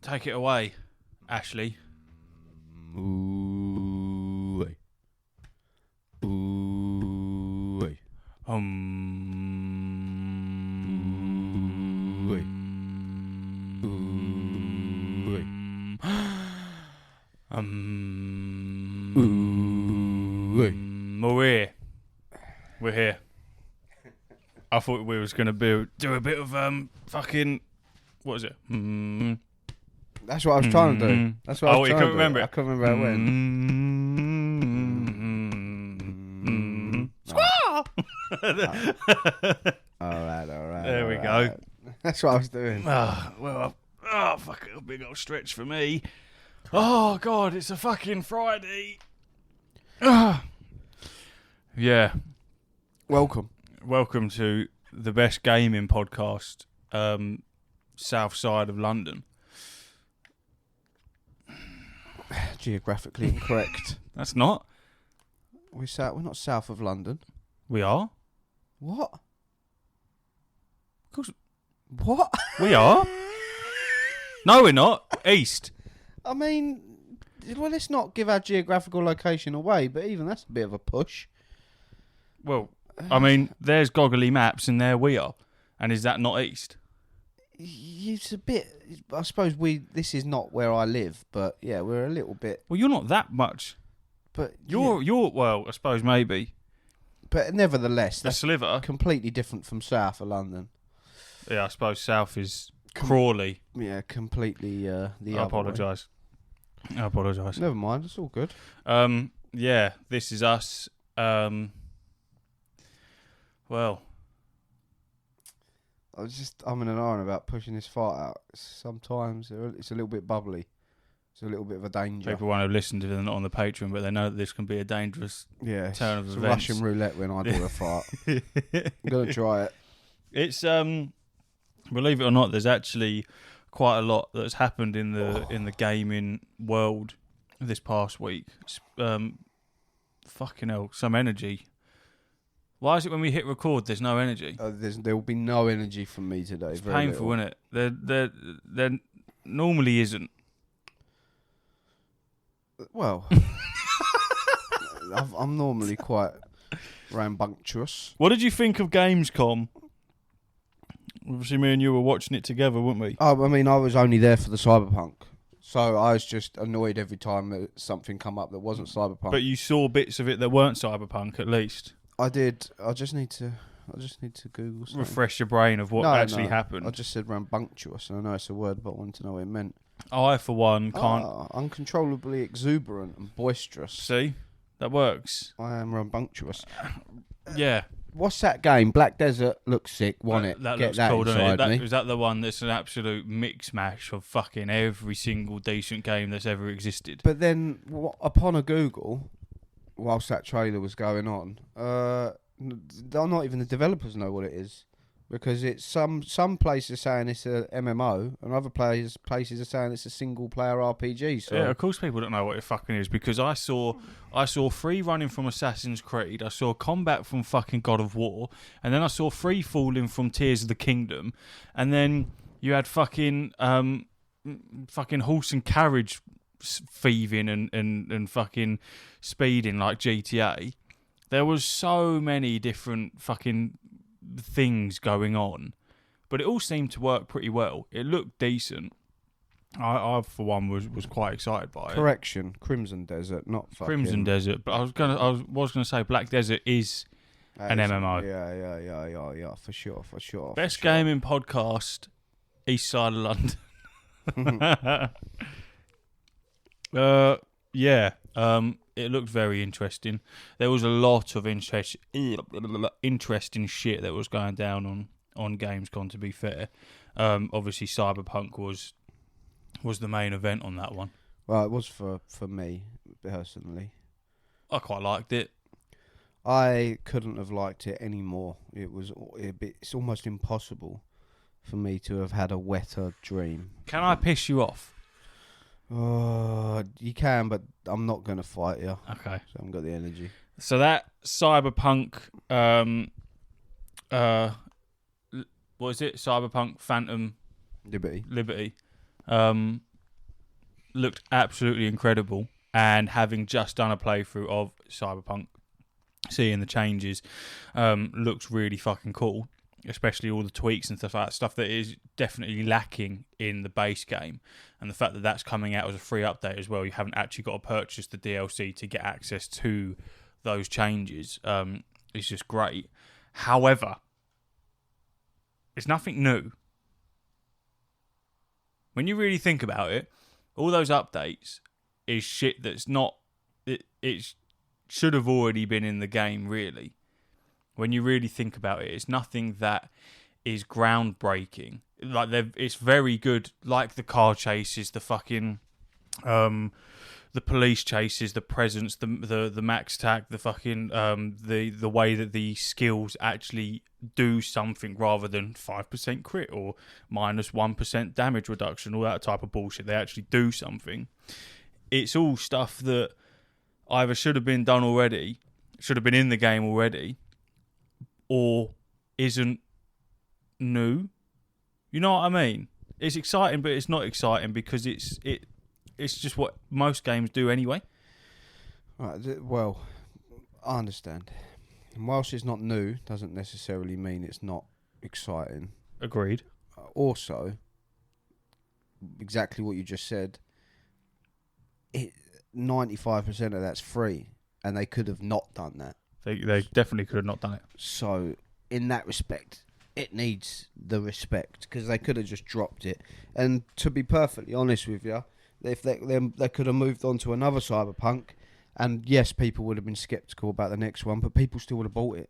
take it away, Ashley. Ooh. Ooh. We're here. I thought we was going to do a bit of fucking, what is it? That's what I was trying to do. That's what I was you trying couldn't to do. remember it? I couldn't remember how it went. All right. There we go. That's what I was doing. Fuck it, a big old stretch for me. Oh, God, it's a fucking Friday. Yeah. Welcome to the best gaming podcast, south side of London. Geographically incorrect. That's not. We're not south of London. We are. What? Of course. What? We are. No, we're not. East. I mean, well, let's not give our geographical location away, but even that's a bit of a push. Well, I mean, there's goggly maps and there we are. And is that not east? It's a bit. I suppose this is not where I live, but yeah, we're a little bit. Well, you're not that much. But you're well, I suppose maybe. But nevertheless, a sliver. Completely different from south of London. Yeah, I suppose south is Crawley. Yeah, completely the I apologise. Never mind, it's all good. Yeah, this is us. Well, I was just umming and ahhing about pushing this fart out. Sometimes it's a little bit bubbly. It's a little bit of a danger. People won't have listened if they're not on the Patreon, but they know that this can be a dangerous turn of events. It's a Russian roulette when I do a fart. I'm going to try it. It's, believe it or not, there's actually quite a lot that's happened in the gaming world this past week. Fucking hell, some energy. Why is it when we hit record there's no energy? There will be no energy from me today. It's painful, isn't it? There normally isn't. Well, I'm normally quite rambunctious. What did you think of GamesCom? Obviously, me and you were watching it together, weren't we? Oh, I mean, I was only there for the Cyberpunk. So I was just annoyed every time that something come up that wasn't Cyberpunk. But you saw bits of it that weren't Cyberpunk, at least. I did. I just need to Google something. Refresh your brain of what actually happened. I just said rambunctious, and I know it's a word, but I wanted to know what it meant. I, for one, can't... uncontrollably exuberant and boisterous. See? That works. I am rambunctious. Yeah. What's that game? Black Desert looks sick, wasn't it? That Get looks that cool, doesn't it? me. Is that the one that's an absolute mix-mash of fucking every single decent game that's ever existed? But then, upon a Google, whilst that trailer was going on, not even the developers know what it is. Because it's some places are saying it's a MMO, and other places are saying it's a single-player RPG. So yeah, of course people don't know what it fucking is, because I saw free running from Assassin's Creed, I saw combat from fucking God of War, and then I saw free falling from Tears of the Kingdom, and then you had fucking horse and carriage thieving and fucking speeding like GTA. There was so many different fucking things going on, but it all seemed to work pretty well. It looked decent. I for one was quite excited by it. Correction, Crimson Desert, not fucking Crimson Desert. But I was gonna say Black Desert is an MMO. Yeah, for sure. Best gaming podcast, East Side of London. Yeah. It looked very interesting. There was a lot of interesting shit that was going down on GamesCon, to be fair. Obviously, Cyberpunk was the main event on that one. Well, it was for me, personally. I quite liked it. I couldn't have liked it any more. It's almost impossible for me to have had a wetter dream. Can I piss you off? You can, but I'm not going to fight you. Okay. So I haven't got the energy. So that Cyberpunk, what is it? Cyberpunk Phantom Liberty. Liberty. looked absolutely incredible. And having just done a playthrough of Cyberpunk, seeing the changes looks really fucking cool. Especially all the tweaks and stuff like that. Stuff that is definitely lacking in the base game. And the fact that that's coming out as a free update as well. You haven't actually got to purchase the DLC to get access to those changes. Is just great. However, it's nothing new. When you really think about it, all those updates is shit that's not... It should have already been in the game, really. When you really think about it, it's nothing that is groundbreaking. Like, it's very good, like the car chases, the fucking... the police chases, the presence, the max tack, the fucking the way that the skills actually do something rather than 5% crit or minus 1% damage reduction, all that type of bullshit. They actually do something. It's all stuff that either should have been done already, should have been in the game already, or isn't new. You know what I mean? It's exciting, but it's not exciting because it's just what most games do anyway. Right, well, I understand. And whilst it's not new, doesn't necessarily mean it's not exciting. Agreed. Also, exactly what you just said, 95% of that's free, and they could have not done that. They definitely could have not done it. So, in that respect, it needs the respect, because they could have just dropped it. And to be perfectly honest with you, if they could have moved on to another Cyberpunk, and yes, people would have been sceptical about the next one, but people still would have bought it,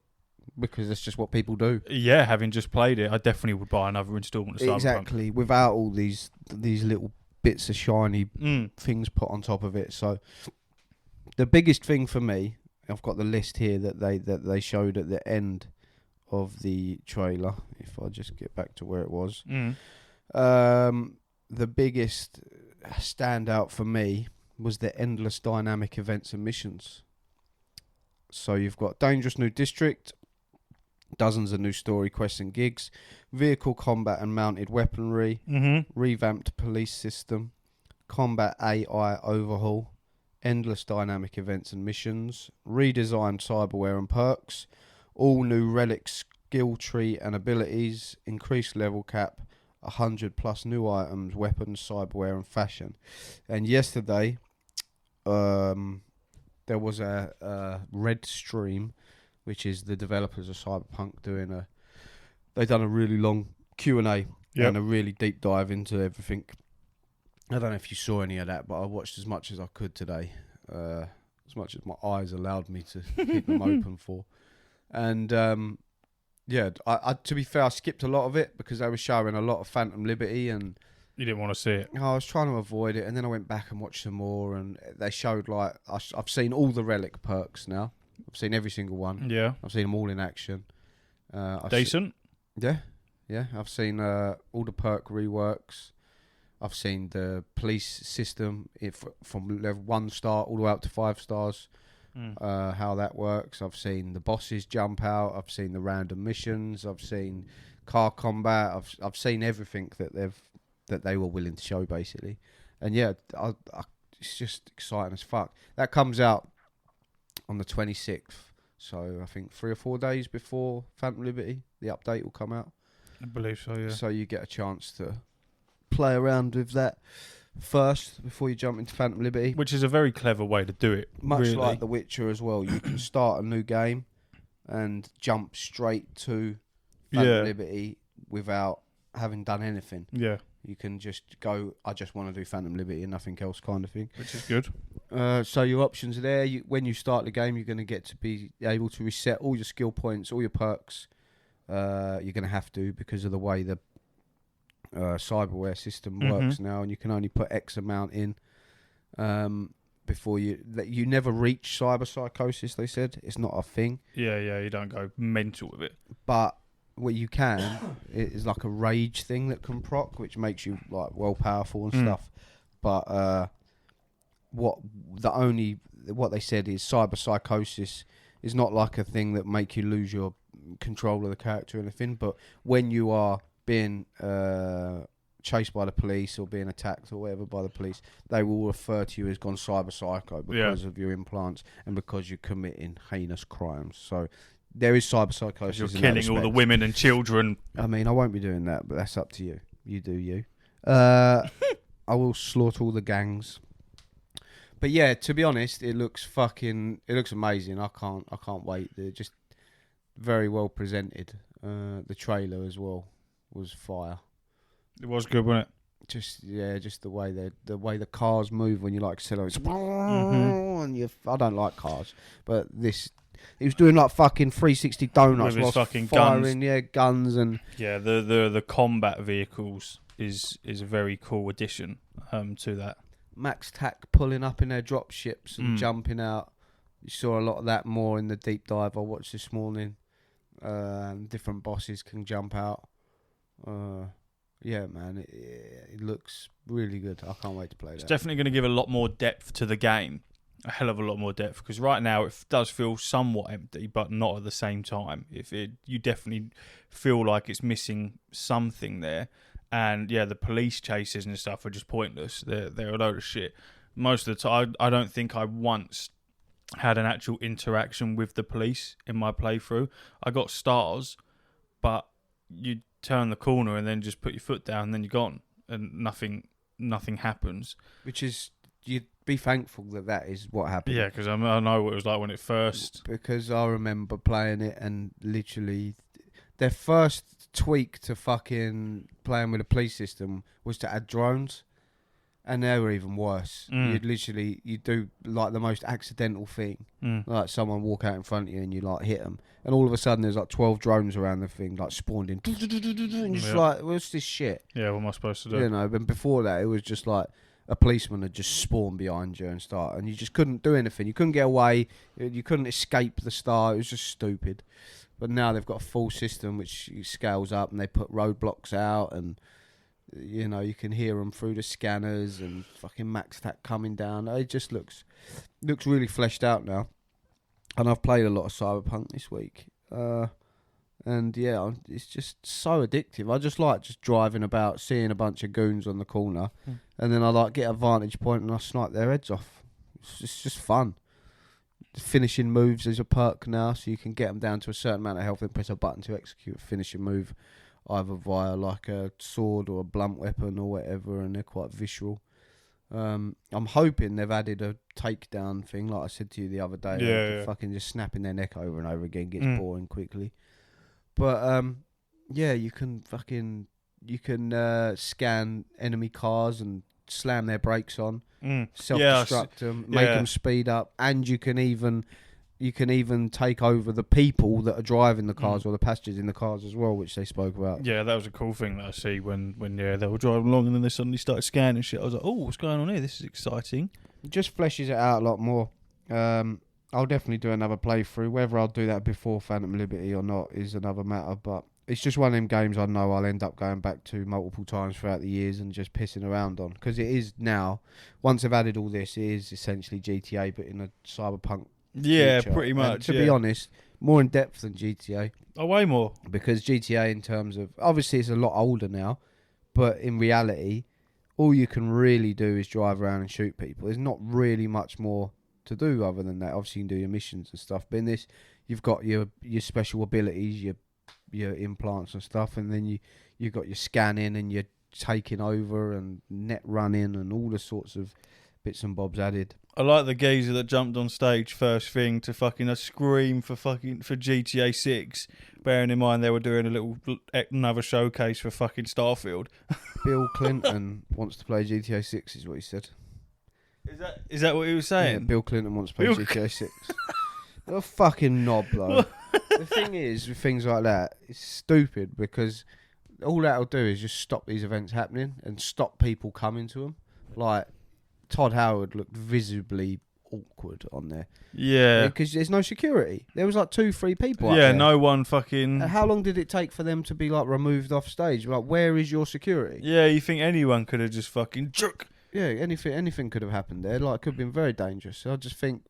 because that's just what people do. Yeah, having just played it, I definitely would buy another installment of Cyberpunk. Exactly, without all these little bits of shiny things put on top of it. So, the biggest thing for me, I've got the list here that they showed at the end of the trailer. If I just get back to where it was, the biggest standout for me was the endless dynamic events and missions. So you've got dangerous new district, dozens of new story quests and gigs, vehicle combat and mounted weaponry, revamped police system, combat AI overhaul, endless dynamic events and missions, redesigned cyberware and perks, all new relic skill tree and abilities, increased level cap, 100 plus new items, weapons, cyberware and fashion. And yesterday, there was a Red Stream, which is the developers of Cyberpunk, they've done a really long Q&A and a really deep dive into everything. I don't know if you saw any of that, but I watched as much as I could today, as much as my eyes allowed me to keep them open for. And I to be fair, I skipped a lot of it because they were showing a lot of Phantom Liberty, and you didn't want to see it. I was trying to avoid it, and then I went back and watched some more, and they showed I've seen all the relic perks now. I've seen every single one. Yeah, I've seen them all in action. Decent. Yeah. I've seen all the perk reworks. I've seen the police system from level 1 star all the way up to 5 stars. How that works. I've seen the bosses jump out. I've seen the random missions. I've seen car combat. I've seen everything that they were willing to show, basically. And yeah, it's just exciting as fuck. That comes out on the 26th, so I think 3 or 4 days before Phantom Liberty, the update will come out. I believe so, yeah. So you get a chance to play around with that first before you jump into Phantom Liberty. Which is a very clever way to do it. Much really. like The Witcher as well. You can start a new game and jump straight to Phantom Liberty without having done anything. Yeah. You can just go, I just want to do Phantom Liberty and nothing else, kind of thing. Which is good. So your options are there. When you start the game, you're going to get to be able to reset all your skill points, all your perks. You're going to have to, because of the way the cyberware system works now, and you can only put X amount in before you never reach cyber psychosis. They said it's not a thing. Yeah, you don't go mental with it. But what you can is like a rage thing that can proc, which makes you like well powerful and stuff. But what they said is cyber psychosis is not like a thing that make you lose your control of the character or anything. But when you are being chased by the police or being attacked or whatever by the police, they will refer to you as gone cyber psycho because of your implants and because you're committing heinous crimes. So there is cyber psychosis. You're killing all the women and children. I mean, I won't be doing that, but that's up to you. You do you. I will slaughter all the gangs. But yeah, to be honest, it looks amazing. I can't wait. They're just very well presented. The trailer as well was fire. It was good, wasn't it? Just the way the cars move when you like accelerate. And I don't like cars, but he was doing like fucking 360 donuts with his fucking firing, guns. Guns and the combat vehicles is a very cool addition to that. Max Tack pulling up in their drop ships and jumping out. You saw a lot of that more in the deep dive I watched this morning. Different bosses can jump out. Yeah, man, it looks really good. I can't wait to play that. It's definitely going to give a lot more depth to the game. A hell of a lot more depth, because right now it does feel somewhat empty, but not at the same time. You definitely feel like it's missing something there. And yeah, the police chases and stuff are just pointless. They're a load of shit. Most of the time, I don't think I once had an actual interaction with the police in my playthrough. I got stars, but you turn the corner and then just put your foot down and then you're gone, and nothing happens. Which is, you'd be thankful that is what happened. Yeah, because I know what it was like when it first... Because I remember playing it and literally their first tweak to fucking playing with the police system was to add drones, and they were even worse. You do like the most accidental thing, like someone walk out in front of you and you like hit them, and all of a sudden there's like 12 drones around the thing, like spawned in, and just like, what's this shit? Yeah, what am I supposed to do? You know, but before that it was just like a policeman had just spawned behind you and you just couldn't do anything. You couldn't get away. You couldn't escape the star. It was just stupid. But now they've got a full system which scales up, and they put roadblocks out, and you know, you can hear them through the scanners, and fucking max tack coming down. It just looks really fleshed out now. And I've played a lot of Cyberpunk this week. And yeah, it's just so addictive. I just like driving about, seeing a bunch of goons on the corner, and then I like get a vantage point and I snipe their heads off. It's just fun. Finishing moves is a perk now, so you can get them down to a certain amount of health and press a button to execute a finishing move, either via like a sword or a blunt weapon or whatever, and they're quite visceral. I'm hoping they've added a takedown thing, like I said to you the other day. Yeah. Fucking just snapping their neck over and over again gets boring quickly. But yeah, you can scan enemy cars and slam their brakes on, self-destruct them, make them speed up, and you can even take over the people that are driving the cars or the passengers in the cars as well, which they spoke about. Yeah, that was a cool thing that I see when they were driving along and then they suddenly started scanning shit. I was like, oh, what's going on here? This is exciting. It just fleshes it out a lot more. I'll definitely do another playthrough. Whether I'll do that before Phantom Liberty or not is another matter, but it's just one of them games I know I'll end up going back to multiple times throughout the years and just pissing around on, because it is now, once I've added all this, it is essentially GTA but in a Cyberpunk future. Pretty much. And to be honest, more in depth than GTA. Oh, way more. Because GTA, in terms of, obviously it's a lot older now, but in reality, all you can really do is drive around and shoot people. There's not really much more to do other than that. Obviously you can do your missions and stuff, but in this you've got your special abilities, your implants and stuff, and then you've got your scanning and your taking over and net running and all the sorts of bits and bobs added. I like the geezer that jumped on stage first thing to fucking scream for GTA 6, bearing in mind they were doing another showcase for fucking Starfield. Bill Clinton wants to play GTA 6 is what he said. Is that what he was saying? Yeah, Bill Clinton wants to play GTA 6. What a fucking knob, though. The thing is, with things like that, it's stupid, because all that'll do is just stop these events happening and stop people coming to them. Like, Todd Howard looked visibly awkward on there. Yeah. Because there's no security. There was like 2-3 people up there. No one fucking... How long did it take for them to be like removed off stage? Like, where is your security? Yeah, you think anyone could have just fucking... Yeah, anything could have happened there. Like, it could have been very dangerous. So I just think,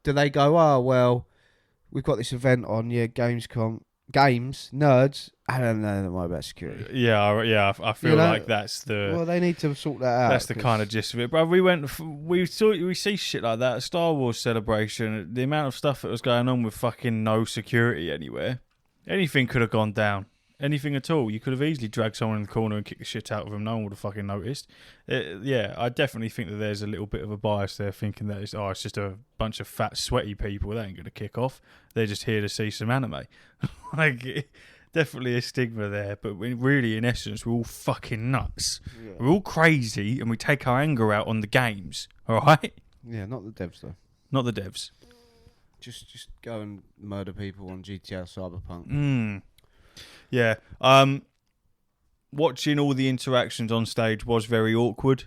do they go, oh, well, we've got this event on, GamesCom, games, nerds, I don't know more about security. I feel like that's the. Well, they need to sort that out. That's the kind of gist of it. But we see shit like that at Star Wars Celebration. The amount of stuff that was going on with fucking no security anywhere. Anything could have gone down. Anything at all. You could have easily dragged someone in the corner and kicked the shit out of them. No one would have fucking noticed. I definitely think that there's a little bit of a bias there, thinking that it's just a bunch of fat, sweaty people. They ain't going to kick off. They're just here to see some anime. Definitely a stigma there. But really, in essence, we're all fucking nuts. Yeah. We're all crazy, and we take our anger out on the games. All right? Yeah, not the devs, though. Not the devs. Just go and murder people on GTA Cyberpunk. Yeah. Watching all the interactions on stage was very awkward,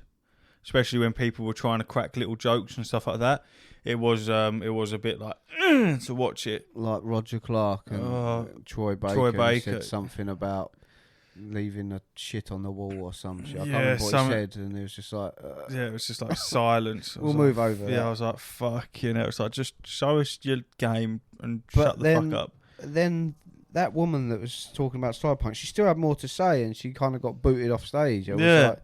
especially when people were trying to crack little jokes and stuff like that. It was a bit like to watch it. Like Roger Clark and Troy Baker said something about leaving a shit on the wall or some shit. I can't remember what he said, and it was just like it was just like silence. We'll move over. Yeah, I was like, fuck, it's like, just show us your game and shut the fuck up. Then that woman that was talking about Starfield, she still had more to say, and she kind of got booted off stage. I was like,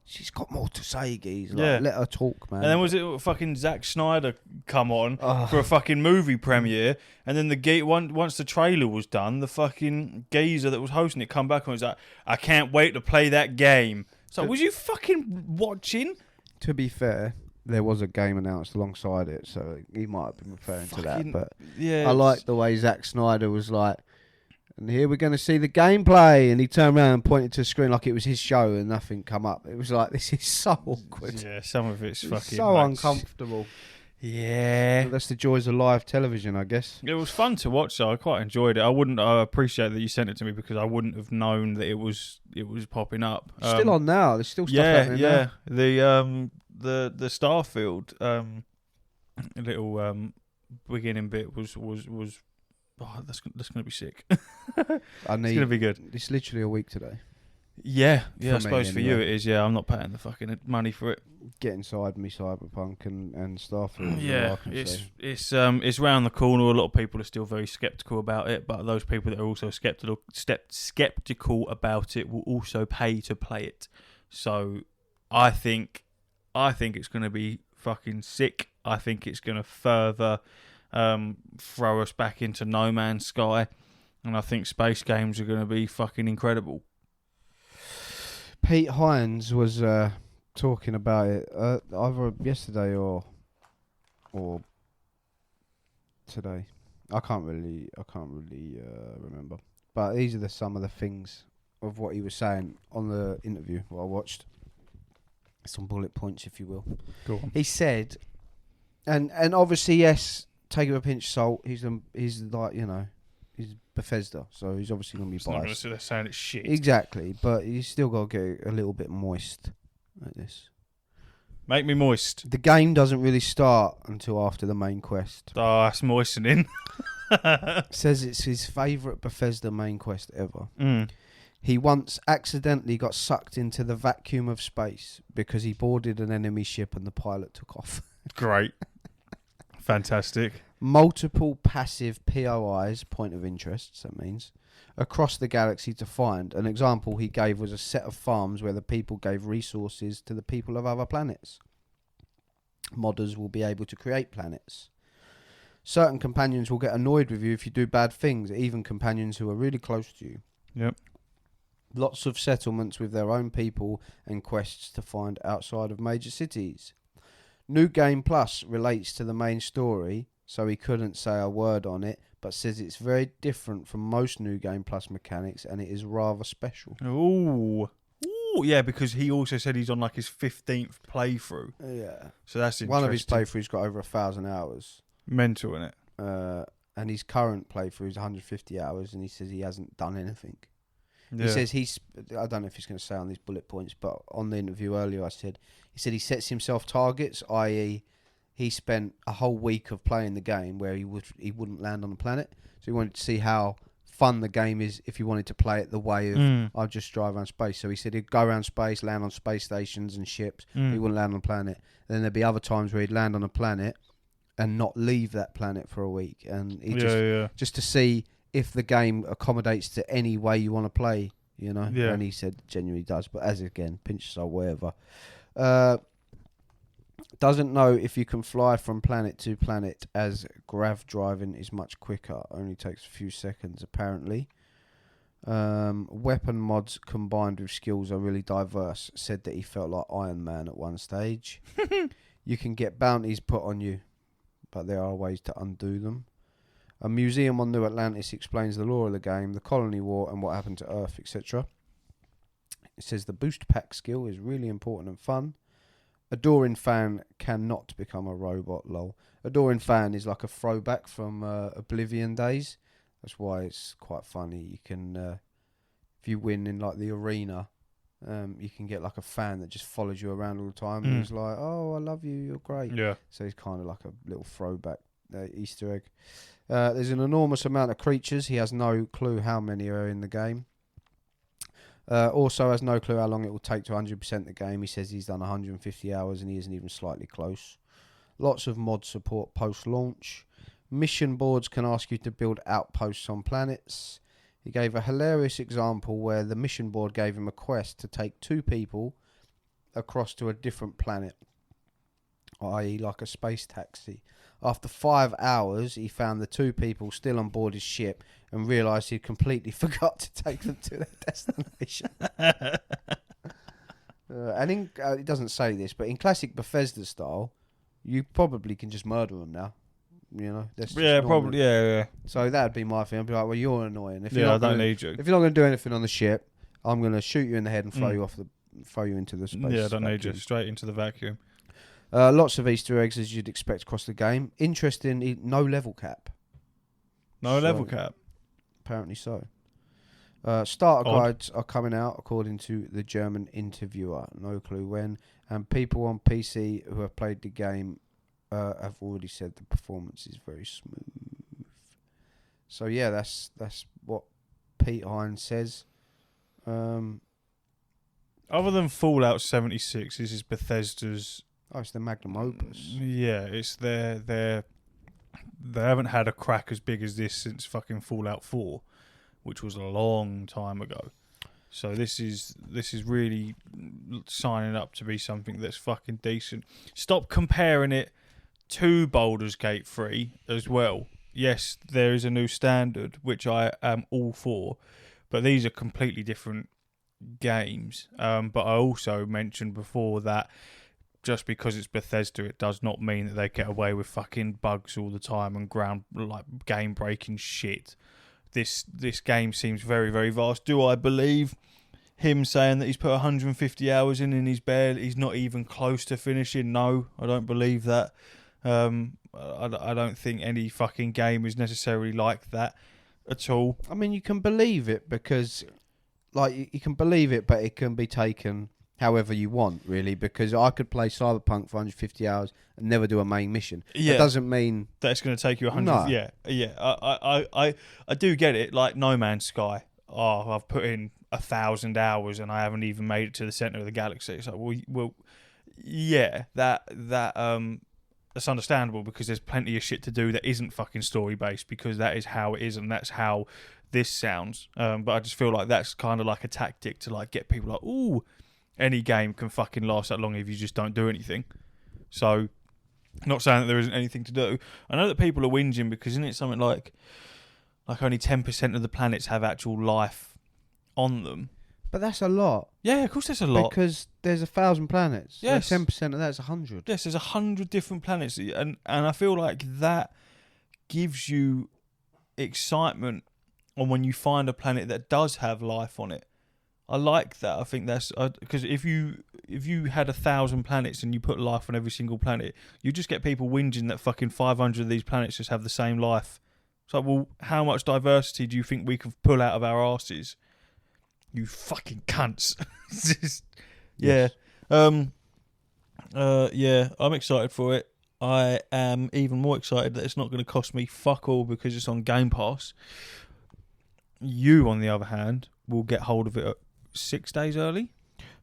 she's got more to say, geez. Like, let her talk, man. And then was it fucking Zack Snyder come on for a fucking movie premiere, and then once the trailer was done, the fucking geezer that was hosting it come back and was like, I can't wait to play that game. So was you fucking watching? To be fair, there was a game announced alongside it, so he might have been referring to that. But I like the way Zack Snyder was like, and here we're going to see the gameplay, and he turned around and pointed to the screen like it was his show, and nothing come up. It was like, this is so awkward. Yeah, some of it's fucking so uncomfortable. Yeah, but that's the joys of live television, I guess. It was fun to watch, though. I quite enjoyed it. I appreciate that you sent it to me, because I wouldn't have known that it was popping up. Still on now. There's still stuff happening now. The Starfield little beginning bit was. Oh, that's going to be sick. It's going to be good. It's literally a week today. Yeah. I suppose for you it is. Yeah, I'm not paying the fucking money for it. Get inside me, Cyberpunk and Starfield. Yeah, it's round the corner. A lot of people are still very skeptical about it, but those people that are also skeptical about it will also pay to play it. So I think it's going to be fucking sick. I think it's going to further throw us back into No Man's Sky, and I think space games are going to be fucking incredible. Pete Hines was talking about it either yesterday or today. I can't really remember. But these are some of the things of what he was saying on the interview what I watched. Some bullet points, if you will. Go on. He said, and obviously, yes, take it with a pinch of salt. He's like, he's Bethesda, so he's obviously going to be biased. Not going to say they're saying it's shit. Exactly, but he's still got to get a little bit moist like this. Make me moist. The game doesn't really start until after the main quest. Oh, that's moistening. Says it's his favourite Bethesda main quest ever. He once accidentally got sucked into the vacuum of space because he boarded an enemy ship and the pilot took off. Great. Fantastic. Multiple passive POIs, point of interest, that means, across the galaxy to find. An example he gave was a set of farms where the people gave resources to the people of other planets. Modders will be able to create planets. Certain companions will get annoyed with you if you do bad things, even companions who are really close to you. Yep. Lots of settlements with their own people and quests to find outside of major cities. New Game Plus relates to the main story, so he couldn't say a word on it, but says it's very different from most New Game Plus mechanics and it is rather special. Ooh, yeah, because he also said he's on like his 15th playthrough. Yeah. So that's interesting. One of his playthroughs got over 1,000 hours. Mental, innit? And his current playthrough is 150 hours, and he says he hasn't done anything. Yeah. He says I don't know if he's going to say on these bullet points, but on the interview earlier he said he sets himself targets, i.e. he spent a whole week of playing the game where he wouldn't land on a planet. So he wanted to see how fun the game is if you wanted to play it the way of I'll just drive around space. So he said he'd go around space, land on space stations and ships, but he wouldn't land on a planet. And then there'd be other times where he'd land on a planet and not leave that planet for a week. And he just to see if the game accommodates to any way you want to play, you know. Yeah. And he said genuinely does, but as again, pinch yourself, whatever. Doesn't know if you can fly from planet to planet, as grav driving is much quicker. Only takes a few seconds apparently. Weapon mods combined with skills are really diverse. Said that he felt like Iron Man at one stage. You can get bounties put on you, but there are ways to undo them. A museum on New Atlantis explains the lore of the game, the colony war, and what happened to Earth, etc. It says the boost pack skill is really important and fun. Adoring Fan cannot become a robot, lol. Adoring Fan is like a throwback from Oblivion days. That's why it's quite funny. You can, if you win in like the arena, you can get like a fan that just follows you around all the time. And he's like, oh, I love you, you're great. Yeah. So he's kind of like a little throwback Easter egg. There's an enormous amount of creatures. He has no clue how many are in the game. Also has no clue how long it will take to 100% the game. He says he's done 150 hours and he isn't even slightly close. Lots of mod support post-launch. Mission boards can ask you to build outposts on planets. He gave a hilarious example where the mission board gave him a quest to take 2 people across to a different planet, i.e. like a space taxi. After 5 hours, he found the 2 people still on board his ship and realised he'd completely forgot to take them to their destination. It doesn't say this, but in classic Bethesda style, you probably can just murder them now. You know, probably, yeah. So that'd be my thing. I'd be like, well, you're annoying. If I don't need you. If you're not going to do anything on the ship, I'm going to shoot you in the head and throw you into the space. Yeah, I don't need you. Straight into the vacuum. Lots of Easter eggs as you'd expect across the game. Interesting, no level cap. Level cap? Apparently so. Starter guides are coming out according to the German interviewer. No clue when. And people on PC who have played the game have already said the performance is very smooth. So yeah, that's what Pete Hines says. Other than Fallout 76, this is Bethesda's... Oh, it's the magnum opus. Yeah, it's they haven't had a crack as big as this since fucking Fallout 4, which was a long time ago. So this is really signing up to be something that's fucking decent. Stop comparing it to Baldur's Gate 3 as well. Yes, there is a new standard, which I am all for, but these are completely different games. But I also mentioned before that just because it's Bethesda, it does not mean that they get away with fucking bugs all the time and game breaking shit. This game seems very, very vast. Do I believe him saying that he's put 150 hours in and he's not even close to finishing? No, I don't believe that. I don't think any fucking game is necessarily like that at all. I mean, you can believe it because, like, you can believe it, but it can be taken however you want, really, because I could play Cyberpunk for 150 hours and never do a main mission. Yeah. That doesn't mean that it's going to take you 100. No. Yeah. I do get it. Like No Man's Sky. Oh, I've put in 1,000 hours and I haven't even made it to the center of the galaxy. It's like, well, yeah, that's understandable because there's plenty of shit to do that isn't fucking story based because that is how it is and that's how this sounds. But I just feel like that's kind of like a tactic to like get people like, ooh, any game can fucking last that long if you just don't do anything. So, not saying that there isn't anything to do. I know that people are whinging because isn't it something like only 10% of the planets have actual life on them? But that's a lot. Yeah, of course there's a lot. Because there's 1,000 planets. Yes. So 10% of that's 100. Yes, there's 100 different planets. And I feel like that gives you excitement on when you find a planet that does have life on it. I like that. I think that's because if you had 1,000 planets and you put life on every single planet, you just get people whinging that fucking 500 of these planets just have the same life. It's like, well, how much diversity do you think we could pull out of our asses? You fucking cunts. Yes. Yeah, I'm excited for it. I am even more excited that it's not going to cost me fuck all because it's on Game Pass. You, on the other hand, will get hold of it 6 days early?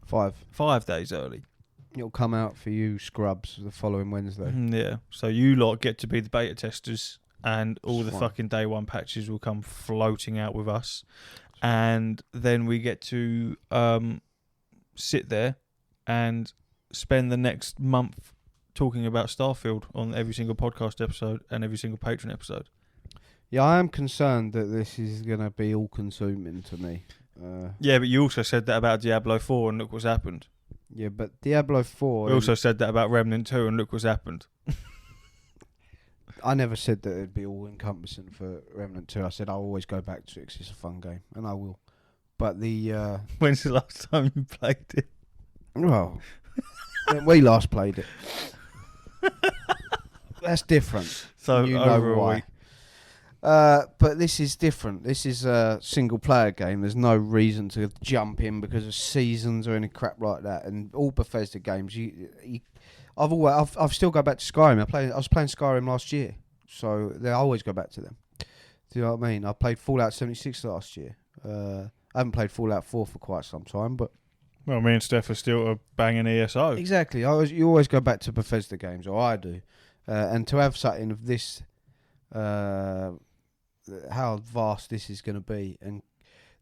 5 days early. It'll come out for you scrubs the following Wednesday. Yeah. So you lot get to be the beta testers and all the Fine. fucking day one patches will come floating out with us, and then we get to sit there and spend the next month talking about Starfield on every single podcast episode and every single Patreon episode. Yeah, I am concerned that this is going to be all-consuming to me. Yeah, but you also said that about Diablo 4, and look what's happened. Yeah, but Diablo 4... We also said that about Remnant 2, and look what's happened. I never said that it'd be all-encompassing for Remnant 2. I said I'll always go back to it 'cause it's a fun game, and I will. But the... When's the last time you played it? Well, when we last played it. That's different. So you over know a why. week. But this is different. This is a single-player game. There's no reason to jump in because of seasons or any crap like that. And all Bethesda games, I've still go back to Skyrim. I was playing Skyrim last year, so I always go back to them. Do you know what I mean? I played Fallout 76 last year. I haven't played Fallout 4 for quite some time, but Well, me and Steph are still a banging ESO. exactly. You always go back to Bethesda games, or I do. And to have something of this, how vast this is going to be, and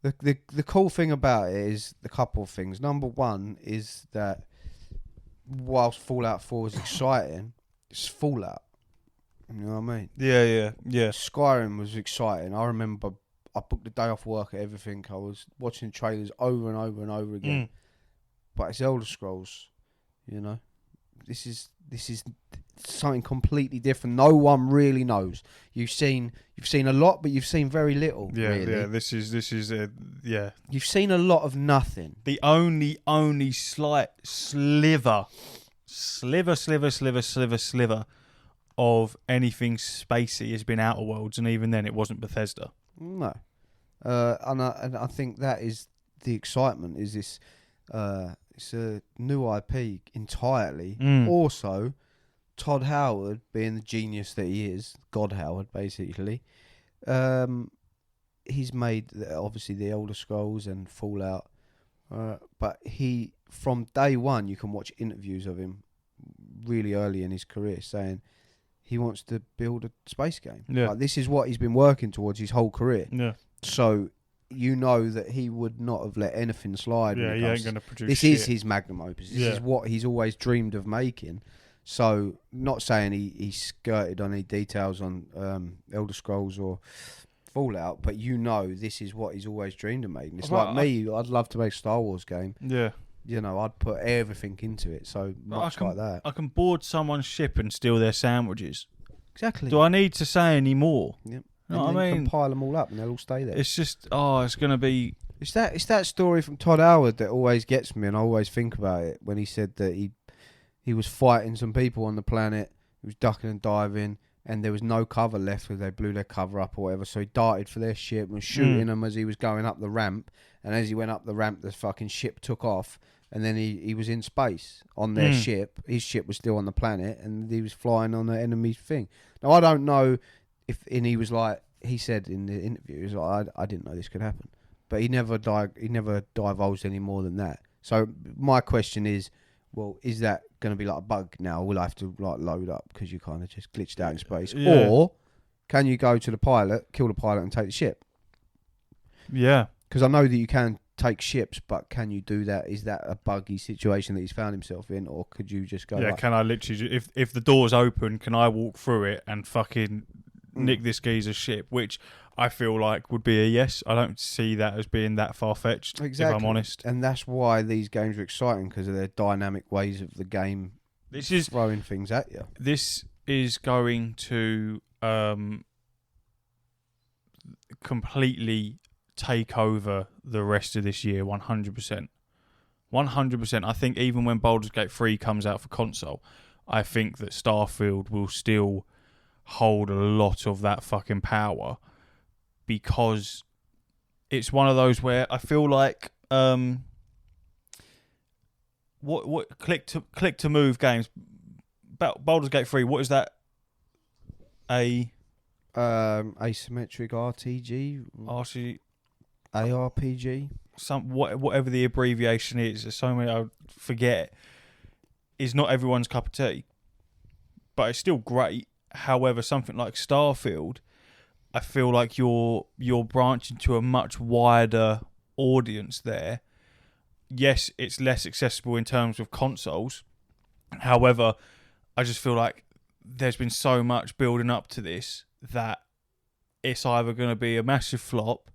the cool thing about it is the couple of things. Number one is that whilst Fallout 4 is exciting, it's Fallout. You know what I mean? Yeah. Skyrim was exciting. I remember I booked the day off work at everything. I was watching trailers over and over and over again. But it's Elder Scrolls, you know. This is something completely different. No one really knows. You've seen a lot, but you've seen very little. Yeah, really. yeah. This is yeah. You've seen a lot of nothing. The only slight sliver of anything spacey has been Outer Worlds, and even then it wasn't Bethesda. No, and I think that is the excitement. Is this? It's a new IP entirely. Also, Todd Howard, being the genius that he is, God Howard, basically, he's made obviously the Elder Scrolls and Fallout, but he from day one you can watch interviews of him really early in his career saying he wants to build a space game. Yeah. Like, this is what he's been working towards his whole career. Yeah. So you know that he would not have let anything slide. Yeah, he ain't going to produce This shit. is his magnum opus. This Yeah. is what he's always dreamed of making. So, not saying he skirted on any details on Elder Scrolls or Fallout, but you know this is what he's always dreamed of making. It's Well, like me. I'd love to make a Star Wars game. Yeah. You know, I'd put everything into it. So much like that. I can board someone's ship and steal their sandwiches. Exactly. Do I need to say any more? Yep. You know and what I then you mean? can pile them all up and they'll all stay there. It's just, it's going to be... It's that story from Todd Howard that always gets me, and I always think about it, when he said that he was fighting some people on the planet, he was ducking and diving, and there was no cover left because they blew their cover up or whatever, so he darted for their ship and was shooting them as he was going up the ramp, and as he went up the ramp, the fucking ship took off, and then he was in space on their ship. His ship was still on the planet, and he was flying on the enemy thing. Now, I don't know and he was like, he said in the interview, he was like, I didn't know this could happen. But he never divulged any more than that. So my question is, well, is that going to be like a bug now? Will I have to like load up because you kind of just glitched out in space? Yeah. Or can you go to the pilot, kill the pilot and take the ship? Yeah. Because I know that you can take ships, but can you do that? Is that a buggy situation that he's found himself in? Or could you just go... Yeah, like, can I literally... If the door's open, can I walk through it and fucking nick this geezer's ship? Which I feel like would be a yes. I don't see that as being that far-fetched, exactly. if I'm honest. And that's why these games are exciting, because of their dynamic ways of the game throwing things at you. This is going to completely take over the rest of this year, 100%. 100%. I think even when Baldur's Gate 3 comes out for console, I think that Starfield will still hold a lot of that fucking power, because it's one of those where I feel like what click to move games. Baldur's Gate 3, what is that? Asymmetric RTG, ARPG. Whatever the abbreviation is, there's so many I forget. Is not everyone's cup of tea, but it's still great. However, something like Starfield, I feel like you're branching to a much wider audience there. Yes, it's less accessible in terms of consoles. However, I just feel like there's been so much building up to this that it's either going to be a massive flop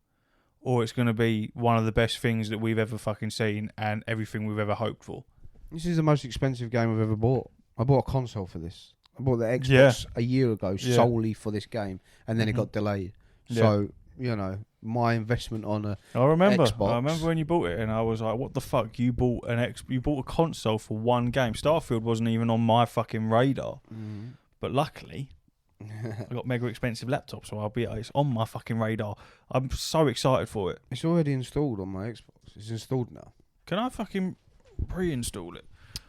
or it's going to be one of the best things that we've ever fucking seen and everything we've ever hoped for. This is the most expensive game I've ever bought. I bought a console for this. I bought the Xbox a year ago solely for this game, and then it got delayed. So, you know, my investment on a Xbox. I remember when you bought it, and I was like, "What the fuck? You bought you bought a console for one game? Starfield wasn't even on my fucking radar." But luckily, I got mega expensive laptop, so it's on my fucking radar. I'm so excited for it. It's already installed on my Xbox. It's installed now. Can I fucking pre-install it?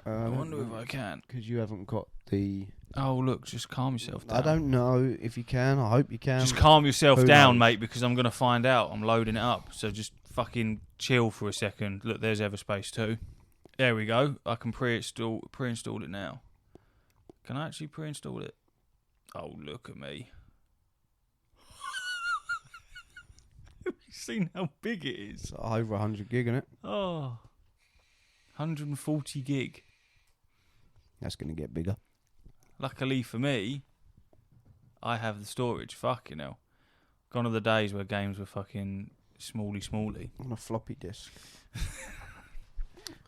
I wonder if I can. Because you haven't got the... Oh, look, just calm yourself down. I don't know if you can. I hope you can. Just calm yourself down, mate, because I'm going to find out. I'm loading it up. So just fucking chill for a second. Look, there's Everspace 2. There we go. I can pre-install it now. Can I actually pre-install it? Oh, look at me. Have you seen how big it is? It's over 100 gig, isn't it? Oh, 140 gig. That's going to get bigger. Luckily for me, I have the storage. Fucking hell. Gone are the days where games were fucking smally. On a floppy disk.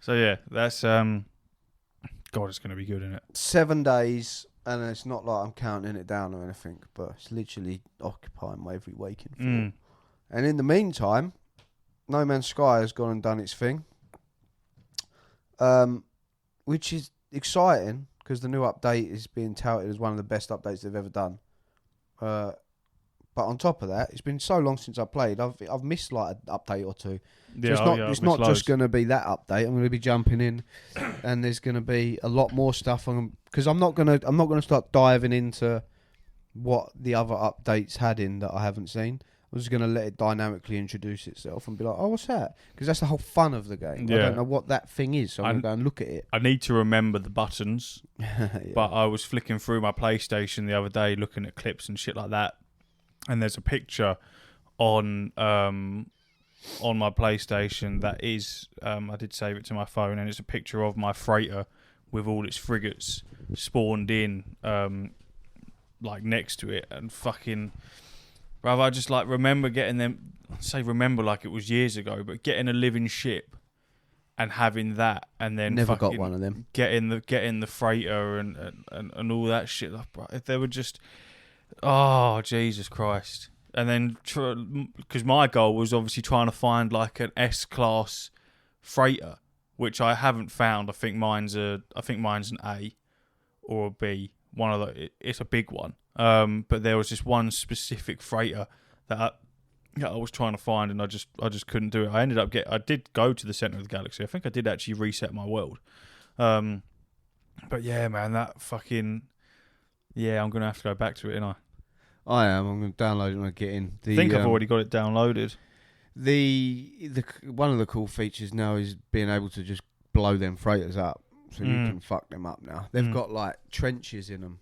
So yeah, that's God, it's going to be good, isn't it? 7 days, and it's not like I'm counting it down or anything, but it's literally occupying my every waking thought. And in the meantime, No Man's Sky has gone and done its thing, which is exciting because the new update is being touted as one of the best updates they've ever done. But on top of that, it's been so long since I played. I've missed like an update or two. Yeah, so it's not just going to be that update. I'm going to be jumping in, and there's going to be a lot more stuff on, because I'm not going to start diving into what the other updates had in that I haven't seen. I'm just going to let it dynamically introduce itself and be like, oh, what's that? Because that's the whole fun of the game. Yeah. I don't know what that thing is, so I'm going to go and look at it. I need to remember the buttons, but I was flicking through my PlayStation the other day looking at clips and shit like that, and there's a picture on my PlayStation that is, I did save it to my phone, and it's a picture of my freighter with all its frigates spawned in, like next to it, and fucking... Brother, I just like remember getting them. I say remember like it was years ago, but getting a living ship and having that, and then never got one of them. Getting the freighter and all that shit. Like, bro, if they were just, oh Jesus Christ! And then because my goal was obviously trying to find like an S-class freighter, which I haven't found. I think mine's an A or a B. One of the, it's a big one. But there was just one specific freighter that I was trying to find, and I just couldn't do it. I did go to the center of the galaxy. I think I did actually reset my world. But yeah, man, that fucking I'm gonna have to go back to it, ain't I? I am. I'm going to download it when I get in. I think I've already got it downloaded. The one of the cool features now is being able to just blow them freighters up, so you can fuck them up now. They've got like trenches in them,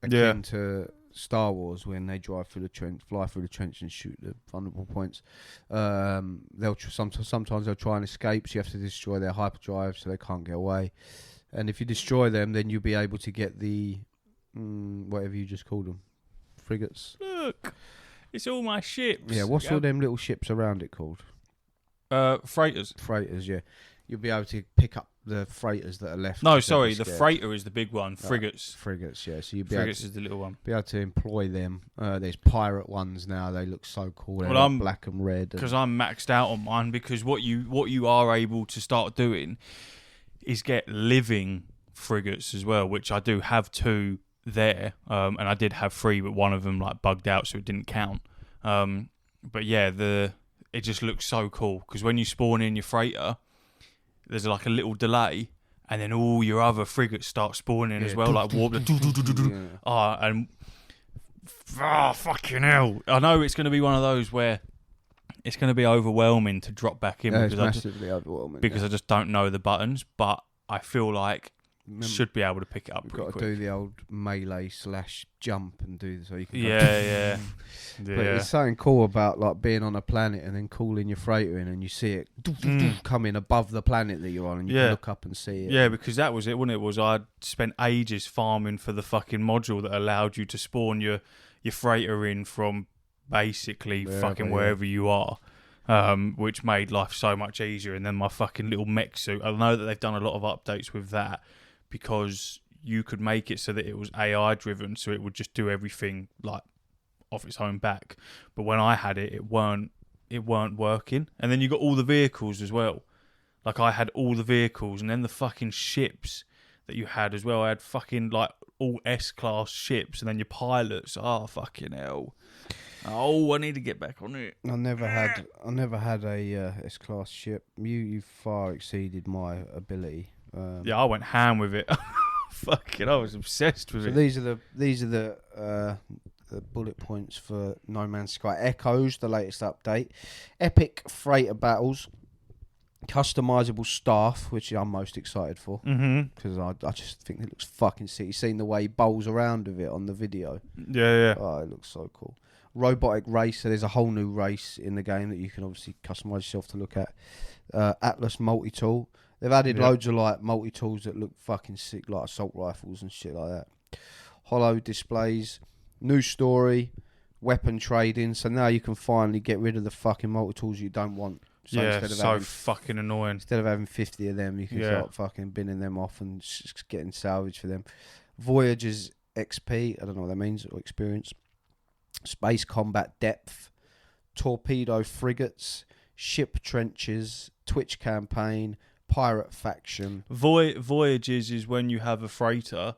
akin to Star Wars when they drive through the trench, fly through the trench and shoot the vulnerable points. They'll sometimes they'll try and escape, so you have to destroy their hyperdrive so they can't get away. And if you destroy them, then you'll be able to get the whatever you just called them, frigates. Look, it's all my ships. Yeah, what's all them little ships around it called? Freighters. Freighters, yeah. You'll be able to pick up the freighters that are left. No, sorry, the freighter is the big one. Frigates. Frigates, yeah. So you'll be frigates is the little one. Be able to employ them. There's pirate ones now. They look so cool. They're like black and red. Because I'm maxed out on mine. Because what you are able to start doing is get living frigates as well, which I do have 2 there, and I did have 3, but one of them like bugged out, so it didn't count. But yeah, it just looks so cool because when you spawn in your freighter, there's like a little delay, and then all your other frigates start spawning as well, like warp. Fucking hell! I know it's going to be one of those where it's going to be overwhelming to drop back in because it's massively overwhelming. Because I just don't know the buttons, but I feel like should be able to pick it up You've pretty got to quick. do the old melee / jump and do so you can. Yeah. But it's something cool about like being on a planet and then calling your freighter in and you see it coming above the planet that you're on and you can look up and see it. Yeah, because that was it, wasn't it? I'd spent ages farming for the fucking module that allowed you to spawn your freighter in from basically wherever you are. Which made life so much easier. And then my fucking little mech suit. I know that they've done a lot of updates with that because you could make it so that it was AI driven, so it would just do everything like off its own back. But when I had it, it weren't working. And then you got all the vehicles as well. Like I had all the vehicles, and then the fucking ships that you had as well. I had fucking like all S-class ships, and then your pilots. Oh fucking hell! Oh, I need to get back on it. I never had a S-class ship. You far exceeded my ability. Yeah, I went ham with it. Fucking, I was obsessed with it. These are the bullet points for No Man's Sky Echoes, the latest update. Epic freighter battles, customizable staff, which I'm most excited for because I just think it looks fucking sick. You've seen the way he bowls around with it on the video. Yeah. Oh, it looks so cool. Robotic race, so there's a whole new race in the game that you can obviously customize yourself to look at. Atlas multi-tool. They've added loads of like multi-tools that look fucking sick, like assault rifles and shit like that. Hollow displays, new story, weapon trading. So now you can finally get rid of the fucking multi-tools you don't want. So instead of having, fucking annoying. Instead of having 50 of them, you can start fucking binning them off and just getting salvage for them. Voyager's XP, I don't know what that means, or experience. Space combat depth, torpedo frigates, ship trenches, Twitch campaign, pirate faction. Voyages is when you have a freighter,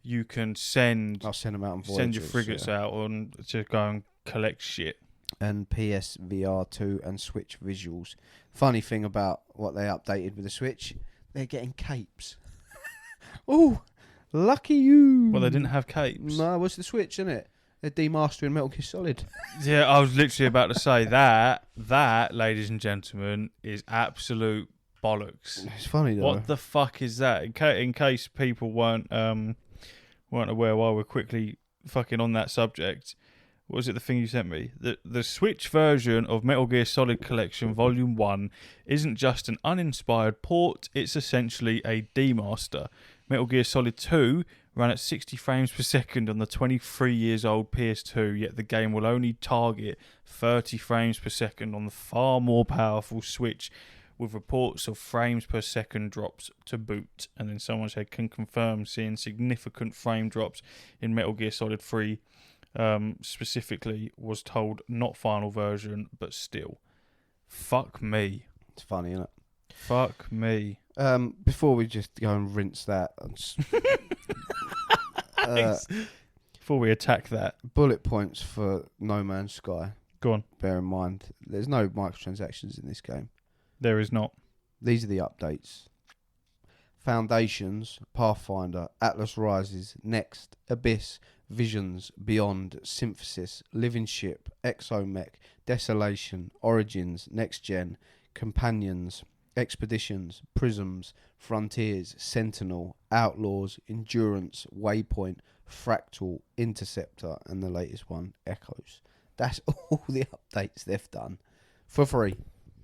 you can send them out on voyages, send your frigates out on to go and collect shit. And PSVR 2 and Switch visuals. Funny thing about what they updated with the Switch, they're getting capes. Oh, lucky you. Well, they didn't have capes. No, what's the Switch, isn't it? They're demastering Metal Gear Solid. Yeah, I was literally about to say that, ladies and gentlemen, is absolute bollocks. It's funny though. What the fuck is that? In case people weren't aware while we're quickly fucking on that subject, what was it, the thing you sent me? The Switch version of Metal Gear Solid Collection Volume 1 isn't just an uninspired port, it's essentially a demaster. Metal Gear Solid 2 ran at 60 frames per second on the 23 years old PS2, yet the game will only target 30 frames per second on the far more powerful Switch, with reports of frames per second drops to boot. And then someone said, can confirm seeing significant frame drops in Metal Gear Solid 3, specifically, was told not final version, but still. Fuck me. It's funny, isn't it? Fuck me. Before we just go and rinse that, Before we attack that, bullet points for No Man's Sky. Go on. Bear in mind, there's no microtransactions in this game. There is not. These are the updates. Foundations, Pathfinder, Atlas Rises, Next, Abyss, Visions, Beyond, Synthesis, Living Ship, Exomech, Desolation, Origins, Next Gen, Companions, Expeditions, Prisms, Frontiers, Sentinel, Outlaws, Endurance, Waypoint, Fractal, Interceptor, and the latest one, Echoes. That's all the updates they've done for free.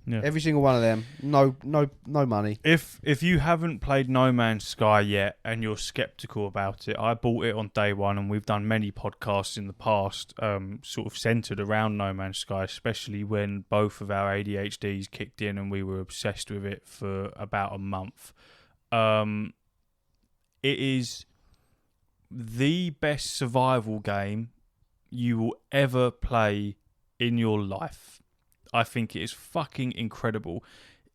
Yeah. Every single one of them, no money. If you haven't played No Man's Sky yet and you're skeptical about it, I bought it on day one, and we've done many podcasts in the past, sort of centered around No Man's Sky, especially when both of our ADHDs kicked in and we were obsessed with it for about a month. It is the best survival game you will ever play in your life. I think it is fucking incredible.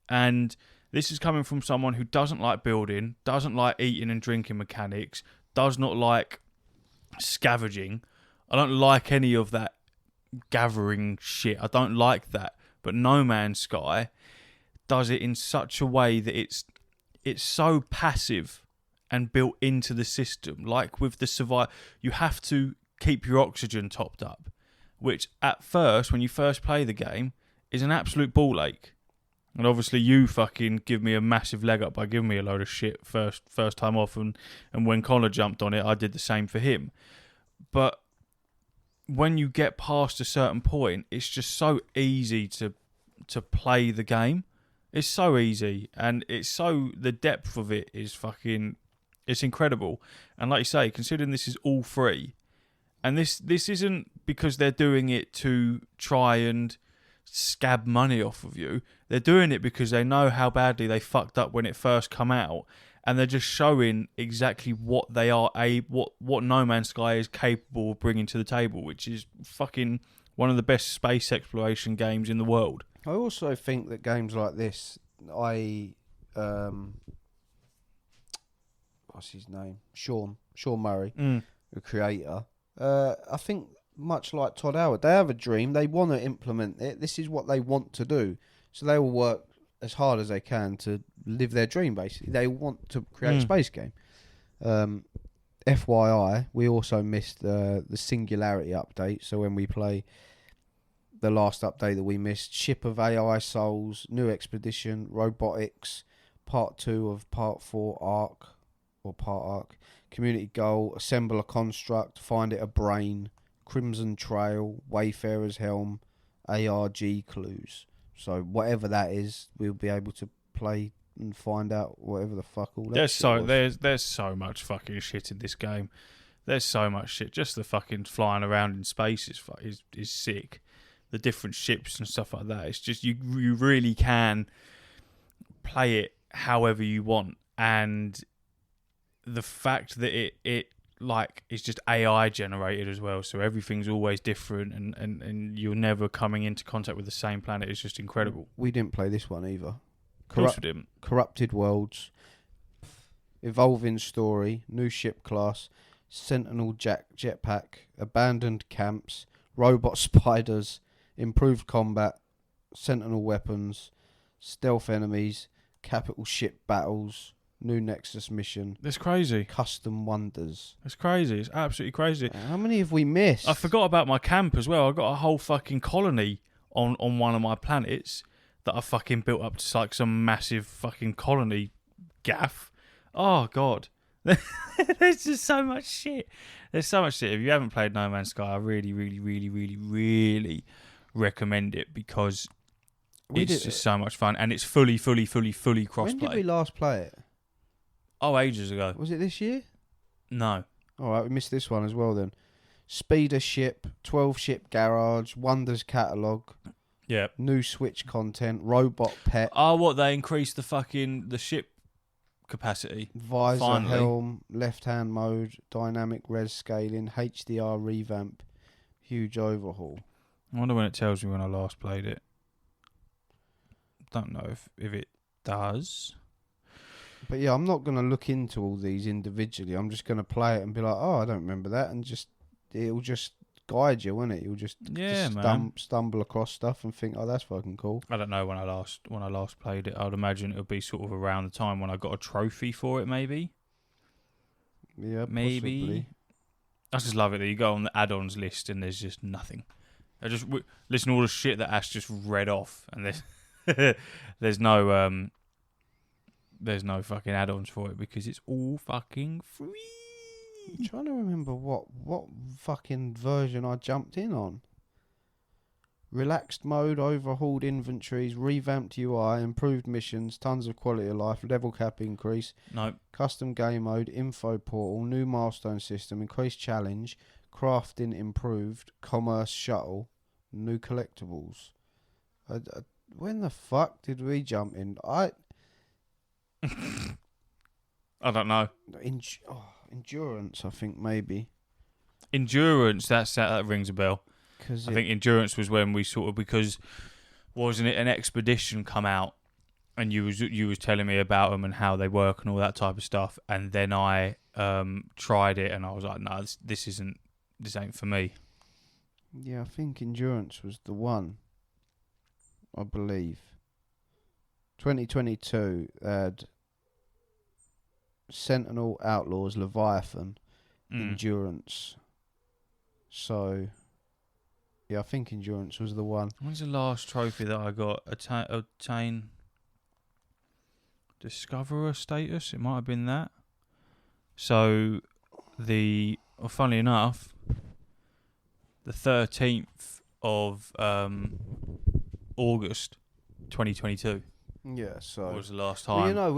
And this is coming from someone who doesn't like building, doesn't like eating and drinking mechanics, does not like scavenging. I don't like any of that gathering shit. I don't like that. But No Man's Sky does it in such a way that it's so passive and built into the system. Like with the survival, you have to keep your oxygen topped up, which at first, when you first play the game, is an absolute ball ache. And obviously you fucking give me a massive leg up by giving me a load of shit first time off, and when Connor jumped on it, I did the same for him. But when you get past a certain point, it's just so easy to play the game. It's so easy, and the depth of it is fucking, it's incredible. And like you say, considering this is all free, and this isn't because they're doing it to try and scab money off of you. They're doing it because they know how badly they fucked up when it first come out, and they're just showing exactly what they are what No Man's Sky is capable of bringing to the table, which is fucking one of the best space exploration games in the world. I also think that games like this, what's his name? Sean Murray, the creator. I think much like Todd Howard, they have a dream. They want to implement it. This is what they want to do. So they will work as hard as they can to live their dream, basically. They want to create a space game. FYI, we also missed the Singularity update. So when we play the last update that we missed, Ship of AI Souls, New Expedition, Robotics, Part 2 of Part 4 Arc, Community Goal, Assemble a Construct, Find It a Brain, Crimson Trail, Wayfarer's Helm, ARG Clues. So whatever that is, we'll be able to play and find out whatever the fuck all that there's so much fucking shit in this game. There's so much shit. Just the fucking flying around in space is sick. The different ships and stuff like that. It's just you really can play it however you want, and the fact that it like it's just AI generated as well, so everything's always different, and you're never coming into contact with the same planet. It's just incredible. We didn't play this one either. Of course we didn't. Corrupted Worlds, Evolving Story, New Ship Class, Sentinel Jetpack, Abandoned Camps, Robot Spiders, Improved Combat, Sentinel Weapons, Stealth Enemies, Capital Ship Battles, New Nexus Mission. That's crazy. Custom Wonders. That's crazy. It's absolutely crazy. How many have we missed? I forgot about my camp as well. I got a whole fucking colony on one of my planets that I fucking built up to like some massive fucking colony gaff. Oh, God. There's just so much shit. There's so much shit. If you haven't played No Man's Sky, I really, really, really, really, really recommend it, because it's just so much fun, and it's fully crossplay. When did we last play it? Oh, ages ago. Was it this year? No. All right, we missed this one as well then. Speeder Ship, 12 Ship Garage, Wonders Catalogue. Yeah. New Switch content, Robot Pet. Oh, what, they increased the ship capacity? Visor Finally. Helm, left-hand mode, dynamic res scaling, HDR revamp, huge overhaul. I wonder when it tells me when I last played it. Don't know if it does. But yeah, I'm not going to look into all these individually. I'm just going to play it and be like, oh, I don't remember that, and it'll just guide you, won't it? You'll just stumble across stuff and think, oh, that's fucking cool. I don't know when I last played it. I'd imagine it would be sort of around the time when I got a trophy for it, maybe. Yeah, maybe. Possibly. I just love it that you go on the add-ons list and there's just nothing. I just listen to all the shit that Ash just read off, and there's no fucking add-ons for it because it's all fucking free. I'm trying to remember what fucking version I jumped in on. Relaxed mode, overhauled inventories, revamped UI, improved missions, tons of quality of life, level cap increase, Nope. Custom game mode, info portal, new milestone system, increased challenge, crafting improved, commerce shuttle, new collectibles. When the fuck did we jump in? I don't know. Endurance, I think maybe. Endurance, that rings a bell. I think Endurance was when we sort of, because wasn't it an expedition come out, and you was telling me about them and how they work and all that type of stuff, and then I tried it and I was like, no, this ain't for me. Yeah, I think Endurance was the one. I believe. 2022 had Sentinel, Outlaws, Leviathan, Endurance. So, yeah, I think Endurance was the one. When's the last trophy that I got? Attain Discoverer status. It might have been that. So funnily enough, the 13th of August 2022 so was the last time. Well, you know,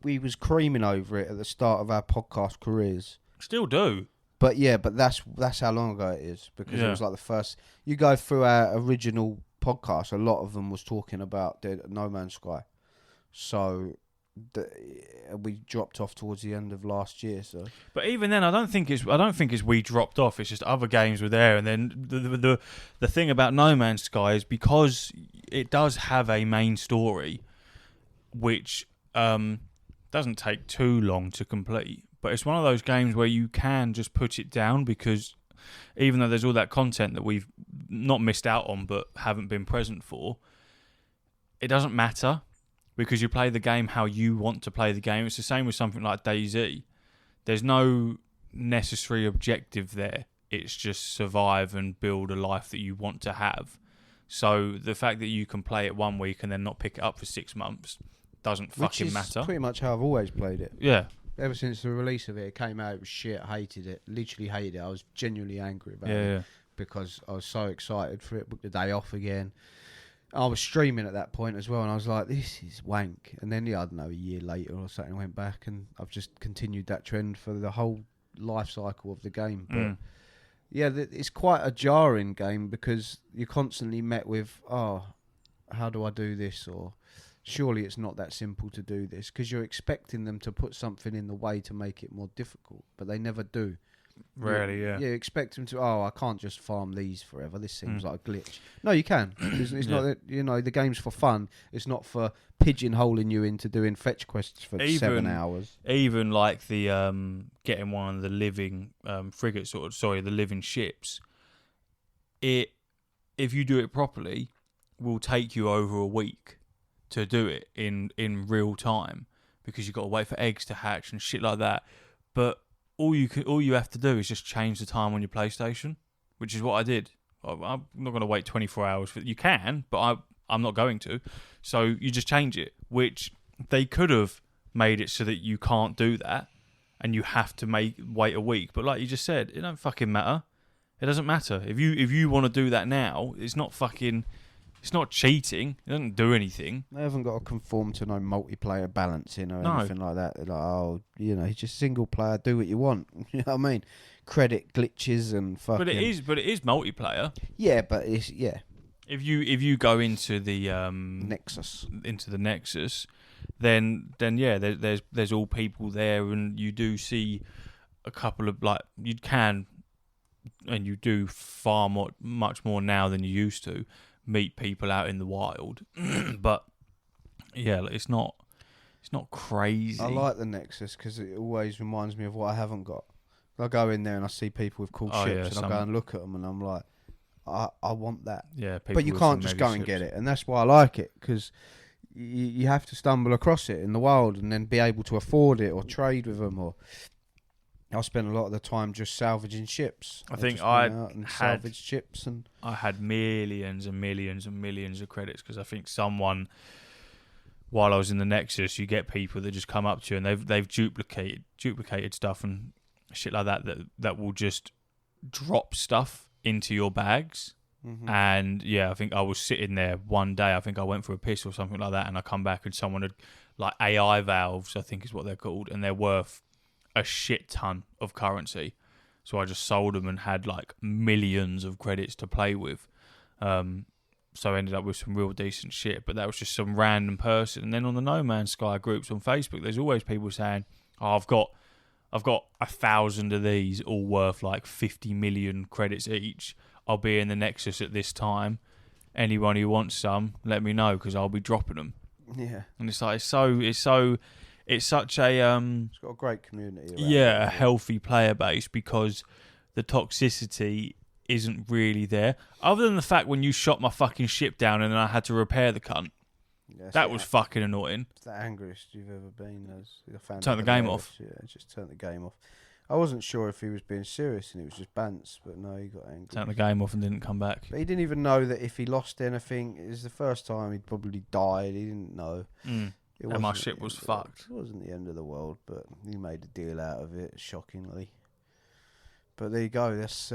we was creaming over it at the start of our podcast careers. Still do. But that's how long ago it is, because it was like the first. You go through our original podcast, a lot of them was talking about No Man's Sky. So we dropped off towards the end of last year. So, but even then, I don't think it's we dropped off. It's just other games were there, and then the thing about No Man's Sky is because it does have a main story, which doesn't take too long to complete. But it's one of those games where you can just put it down, because even though there's all that content that we've not missed out on but haven't been present for, it doesn't matter, because you play the game how you want to play the game. It's the same with something like DayZ. There's no necessary objective there. It's just survive and build a life that you want to have. So the fact that you can play it 1 week and then not pick it up for 6 months doesn't fucking matter. Pretty much how I've always played it. Yeah. Ever since the release of it, it came out, it was shit, I hated it, literally hated it. I was genuinely angry about it because I was so excited for it, booked the day off again. I was streaming at that point as well, and I was like, this is wank. And then, I don't know, a year later or something, I went back, and I've just continued that trend for the whole life cycle of the game. But yeah, it's quite a jarring game, because you're constantly met with, how do I do this? Or surely it's not that simple to do this, because you're expecting them to put something in the way to make it more difficult, but they never do. Rarely, yeah. Yeah, you expect them to, I can't just farm these forever. This seems like a glitch. No, you can. It's not that, the game's for fun. It's not for pigeonholing you into doing fetch quests for 7 hours. Even like the getting one of the living frigates, the living ships, if you do it properly, will take you over a week to do it in real time, because you've got to wait for eggs to hatch and shit like that. But all you have to do is just change the time on your PlayStation, which is what I did. I'm not going to wait 24 hours for it. You can, but I'm not going to. So you just change it, which they could have made it so that you can't do that and you have to wait a week. But like you just said, it don't fucking matter. It doesn't matter. If you want to do that now, it's not cheating. It doesn't do anything. They haven't got to conform to no multiplayer balancing or anything like that. They're like, it's just single player, do what you want. You know what I mean? Credit glitches and fucking. But it is multiplayer. Yeah, but it's If you go into the Nexus, then yeah, there's all people there, and you do see a couple of you can, and you do much more now than you used to meet people out in the wild. But yeah, it's not crazy. I like the Nexus because it always reminds me of what I haven't got. I go in there and I see people with cool ships, and I go and look at them, and I'm like, I want that. Yeah, but you can't just go and get it, and that's why I like it, because you have to stumble across it in the wild and then be able to afford it or trade with them. Or I spent a lot of the time just salvaging ships. I think salvaged ships, and I had millions and millions and millions of credits, because I think someone, while I was in the Nexus, you get people that just come up to you and they've duplicated stuff and shit like that will just drop stuff into your bags. Mm-hmm. And yeah, I think I was sitting there one day, I think I went for a piss or something like that, and I come back and someone had AI valves, I think is what they're called, and they're worth a shit ton of currency. So I just sold them and had millions of credits to play with. So I ended up with some real decent shit, but that was just some random person. And then on the No Man's Sky groups on Facebook, there's always people saying, I've got 1,000 of these, all worth 50 million credits each. I'll be in the Nexus at this time. Anyone who wants some, let me know, because I'll be dropping them. Yeah. And it's such a it's got a great community. A healthy player base, because the toxicity isn't really there. Other than the fact when you shot my fucking ship down and then I had to repair the cunt. Yes, that was fucking annoying. It's the angriest you've ever been. Turn the game off. Yeah, just turn the game off. I wasn't sure if he was being serious and it was just bants, but no, he got angry. Turned the game off and didn't come back. But he didn't even know that if he lost anything, it was the first time he'd probably died. He didn't know. And my ship was fucked. It wasn't the end of the world, but he made a deal out of it, shockingly. But there you go. That's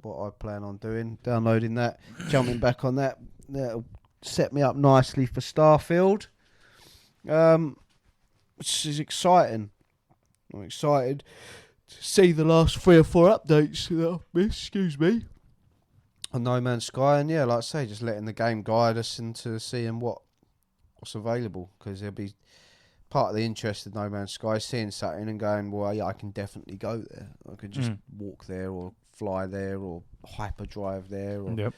what I plan on doing. Downloading that, jumping back on that. That'll set me up nicely for Starfield. Which is exciting. I'm excited to see the last 3 or 4 updates that I've missed, excuse me, on No Man's Sky. And yeah, like I say, just letting the game guide us into seeing what's available, because there'll be part of the interest of No Man's Sky seeing something and going, well, yeah, I can definitely go there. I could just walk there or fly there or hyperdrive there. Or,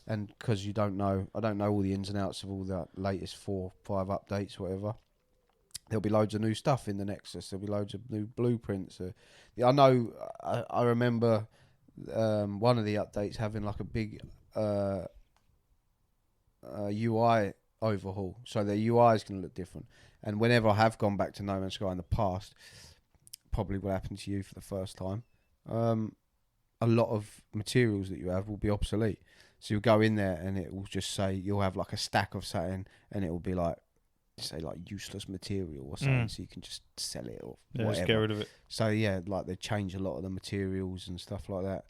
and because I don't know all the ins and outs of all the latest 4, 5 updates, whatever. There'll be loads of new stuff in the Nexus. There'll be loads of new blueprints. I know. I remember one of the updates having like a big UI overhaul, so the UI is going to look different. And whenever I have gone back to No Man's Sky in the past, probably will happen to you for the first time. A lot of materials that you have will be obsolete. So you'll go in there and it will just say you'll have like a stack of something, and it will be like, say, like useless material or something, so you can just sell it or whatever. Just get rid of it. So yeah, like they change a lot of the materials and stuff like that.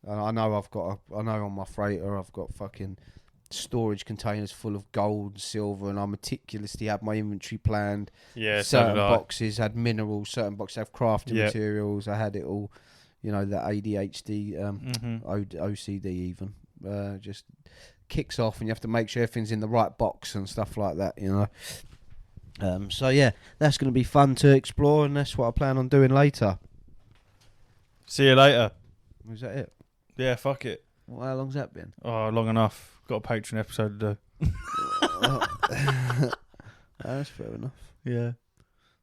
I know on my freighter I've got fucking storage containers full of gold and silver, and I meticulously had my inventory planned. Yeah, certain boxes had minerals, certain boxes have crafting Yep. materials. I had it all, the ADHD, OCD even just kicks off, and you have to make sure everything's in the right box and stuff like that, So yeah, that's going to be fun to explore, and that's what I plan on doing later. See you later. Was that it? Yeah, fuck it. Well, how long's that been? Oh, long enough. Got a Patreon episode to do. That's fair enough. Yeah.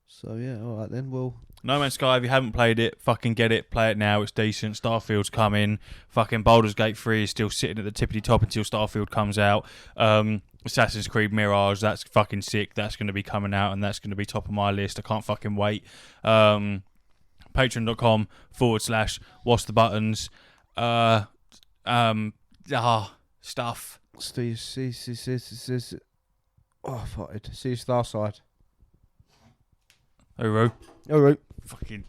So yeah, all right then. Well, No Man's Sky, if you haven't played it, fucking get it. Play it now. It's decent. Starfield's coming. Fucking Baldur's Gate 3 is still sitting at the tippity top until Starfield comes out. Assassin's Creed Mirage, that's fucking sick. That's going to be coming out, and that's going to be top of my list. I can't fucking wait. Patreon.com/what's the buttons. Stuff. Oh, I farted. See you Starside. Uru. All right. Fucking.